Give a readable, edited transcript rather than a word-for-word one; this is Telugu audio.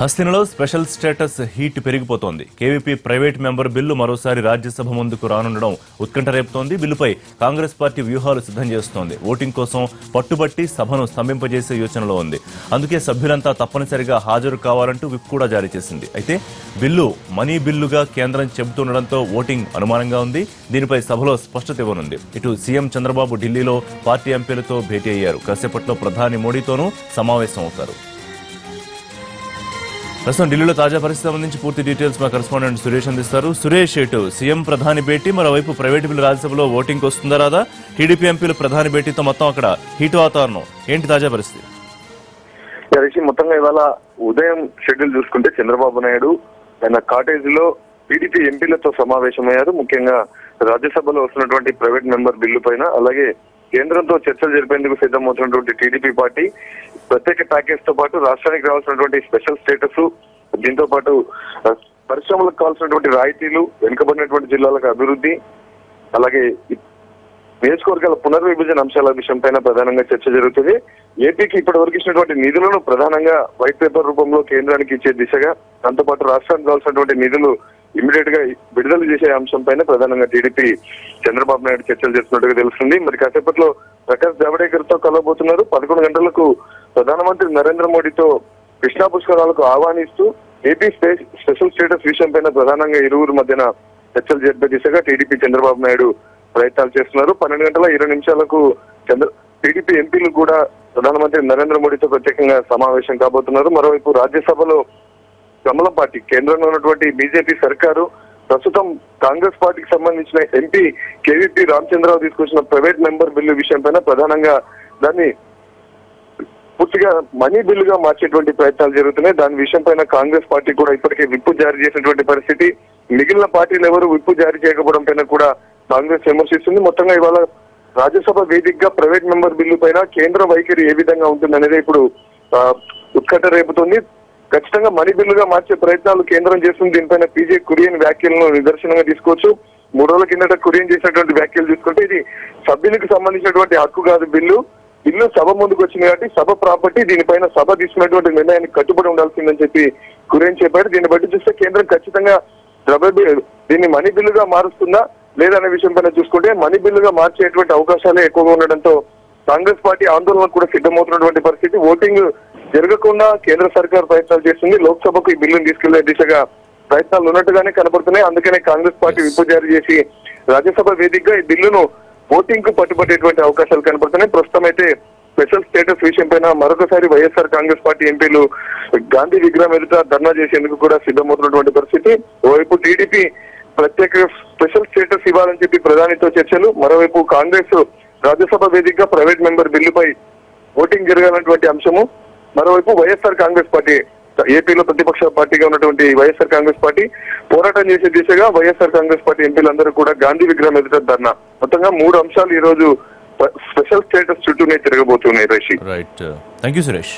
హస్తినలో స్పెషల్ స్టేటస్ హీట్ పెరిగిపోతోంది. కేవీపీ ప్రైవేట్ మెంబర్ బిల్లు మరోసారి రాజ్యసభ ముందుకు రానుండడం ఉత్కంఠ రేపుతోంది. బిల్లుపై కాంగ్రెస్ పార్టీ వ్యూహాలు సిద్ధం చేస్తోంది. ఓటింగ్ కోసం పట్టుబట్టి సభను స్తంభింపజేసే యోచనలో ఉంది. అందుకే సభ్యులంతా తప్పనిసరిగా హాజరు కావాలంటూ విప్ కూడా జారీ చేసింది. అయితే బిల్లు మనీ బిల్లుగా కేంద్రం చెబుతుండటంతో ఓటింగ్ అనుమానంగా ఉంది. దీనిపై సభలో స్పష్టత ఇవ్వనుంది. ఇటు సీఎం చంద్రబాబు ఢిల్లీలో పార్టీ ఎంపీలతో భేటీ అయ్యారు. కాసేపట్లో ప్రధాని మోడీతోనూ సమావేశం అవుతారు. ప్రస్తుతం ఢిల్లీలో తాజా పరిస్థితి సంబంధించి పూర్తి డీటెయిల్స్ మా కరెస్పాండెంట్ సురేష్ అందిస్తారు. సురేష్, ఇటు సీఎం ప్రధాని భేటీ, మరోవైపు ప్రైవేటు బిల్లు రాజ్యసభలో ఓటింగ్ వస్తుందా రాదా? టీడీపీ ఎంపీలు ప్రధాని భేటీతో మొత్తం అక్కడ హీట్ వాతావరణం ఏంటి తాజా పరిస్థితి? మొత్తంగా ఇవాళ ఉదయం షెడ్యూల్ చూసుకుంటే చంద్రబాబు నాయుడు ఆయన కాటేజ్ లో టీడీపీ ఎంపీలతో సమావేశమయ్యారు. ముఖ్యంగా రాజ్యసభలో వస్తున్నటువంటి ప్రైవేట్ మెంబర్ బిల్లు పైన, అలాగే కేంద్రంతో చర్చలు జరిపేందుకు సిద్ధమవుతున్నటువంటి టీడీపీ పార్టీ ప్రత్యేక ప్యాకేజ్ తో పాటు రాష్ట్రానికి రావాల్సినటువంటి స్పెషల్ స్టేటస్, దీంతో పాటు పరిశ్రమలకు కావాల్సినటువంటి రాయితీలు, వెనుకబడినటువంటి జిల్లాలకు అభివృద్ధి, అలాగే నియోజకవర్గాల పునర్విభజన అంశాల విషయంపైన ప్రధానంగా చర్చ జరుగుతుంది. ఏపీకి ఇప్పటి వరకు ఇచ్చినటువంటి నిధులను ప్రధానంగా వైట్ పేపర్ రూపంలో కేంద్రానికి ఇచ్చే దిశగా, దాంతోపాటు రాష్ట్రానికి కావాల్సినటువంటి నిధులు ఇమీడియట్ గా విడుదల చేసే అంశం పైన ప్రధానంగా టీడీపీ చంద్రబాబు నాయుడు చర్చలు చేస్తున్నట్టుగా తెలుస్తుంది. మరి కాసేపట్లో ప్రకాష్ జావడేకర్ తో కలవబోతున్నారు. 11 గంటలకు ప్రధానమంత్రి నరేంద్ర మోడీతో కృష్ణా పుష్కరాలకు ఆహ్వానిస్తూ ఏపీ స్పెషల్ స్టేటస్ విషయం పైన ప్రధానంగా ఇరువురు మధ్యన చర్చలు జరిపే దిశగా టీడీపీ చంద్రబాబు నాయుడు ప్రయత్నాలు చేస్తున్నారు. 12:20 టీడీపీ ఎంపీలు కూడా ప్రధానమంత్రి నరేంద్ర మోడీతో ప్రత్యేకంగా సమావేశం కాబోతున్నారు. మరోవైపు రాజ్యసభలో కమలం పార్టీ, కేంద్రంలో ఉన్నటువంటి బీజేపీ సర్కారు ప్రస్తుతం కాంగ్రెస్ పార్టీకి సంబంధించిన ఎంపీ కేవీపీ రామచంద్రరావు తీసుకొచ్చిన ప్రైవేట్ మెంబర్ బిల్లు విషయం పైన ప్రధానంగా దాన్ని పూర్తిగా మనీ బిల్లుగా మార్చేటువంటి ప్రయత్నాలు జరుగుతున్నాయి. దాని విషయం పైన కాంగ్రెస్ పార్టీ కూడా ఇప్పటికే విప్పు జారీ చేసినటువంటి పరిస్థితి. మిగిలిన పార్టీలు ఎవరు విప్పు జారీ చేయకపోవడం పైన కూడా కాంగ్రెస్ విమర్శిస్తుంది. మొత్తంగా ఇవాళ రాజ్యసభ వేదికగా ప్రైవేట్ మెంబర్ బిల్లు పైన కేంద్ర వైఖరి ఏ విధంగా ఉంటుంది అనేది ఇప్పుడు ఉత్కంఠ రేపుతుంది. ఖచ్చితంగా మనీ బిల్లుగా మార్చే ప్రయత్నాలు కేంద్రం చేస్తుంది. దీనిపైన పీజే కురియన్ వ్యాఖ్యలను నిదర్శనంగా తీసుకోవచ్చు. 3 రోజుల కిందట కురియన్ చేసినటువంటి వ్యాఖ్యలు చూసుకుంటే ఇది సభ్యులకు సంబంధించినటువంటి హక్కు కాదు, బిల్లు సభ ముందుకు వచ్చింది కాబట్టి సభ ప్రాపర్టీ, దీనిపైన సభ తీసుకున్నటువంటి నిర్ణయానికి కట్టుబడి ఉండాల్సిందని చెప్పి కురియన్ చెప్పారు. దీన్ని బట్టి చూస్తే కేంద్రం ఖచ్చితంగా దీన్ని మనీ బిల్లుగా మారుస్తుందా లేదనే విషయం పైన చూసుకుంటే మనీ బిల్లుగా మార్చేటువంటి అవకాశాలే ఎక్కువగా ఉండడంతో కాంగ్రెస్ పార్టీ ఆందోళనకు కూడా సిద్ధమవుతున్నటువంటి పరిస్థితి. ఓటింగ్ జరగకుండా కేంద్ర సర్కార్ ప్రయత్నాలు చేస్తుంది. లోక్సభకు ఈ బిల్లును తీసుకెళ్లే దిశగా ప్రయత్నాలు ఉన్నట్టుగానే కనబడుతున్నాయి. అందుకనే కాంగ్రెస్ పార్టీ విప్పు జారీ చేసి రాజ్యసభ వేదికగా ఈ బిల్లును ఓటింగ్ కు పట్టుబట్టేటువంటి అవకాశాలు కనబడుతున్నాయి. ప్రస్తుతం అయితే స్పెషల్ స్టేటస్ విషయం పైన మరొకసారి వైఎస్ఆర్ కాంగ్రెస్ పార్టీ ఎంపీలు గాంధీ విగ్రహం ఎదుట ధర్నా చేసేందుకు కూడా సిద్ధమవుతున్నటువంటి పరిస్థితి. ఓవైపు టీడీపీ ప్రత్యేక స్పెషల్ స్టేటస్ ఇవ్వాలని చెప్పి ప్రధానితో చర్చలు, మరోవైపు కాంగ్రెస్ రాజ్యసభ వేదికగా ప్రైవేట్ మెంబర్ బిల్లుపై ఓటింగ్ జరగాలన్నటువంటి అంశము, మరోవైపు వైఎస్ఆర్ కాంగ్రెస్ పార్టీ ఏపీలో ప్రతిపక్ష పార్టీగా ఉన్నటువంటి వైఎస్ఆర్ కాంగ్రెస్ పార్టీ పోరాటం చేసే దిశగా వైఎస్ఆర్ కాంగ్రెస్ పార్టీ ఎంపీలందరూ కూడా గాంధీ విగ్రహం ఎదుట ధర్నా. మొత్తంగా 3 అంశాలు ఈ రోజు స్పెషల్ స్టేటస్ చుట్టూనే తిరగబోతున్నాయి. Right, thank you Suresh.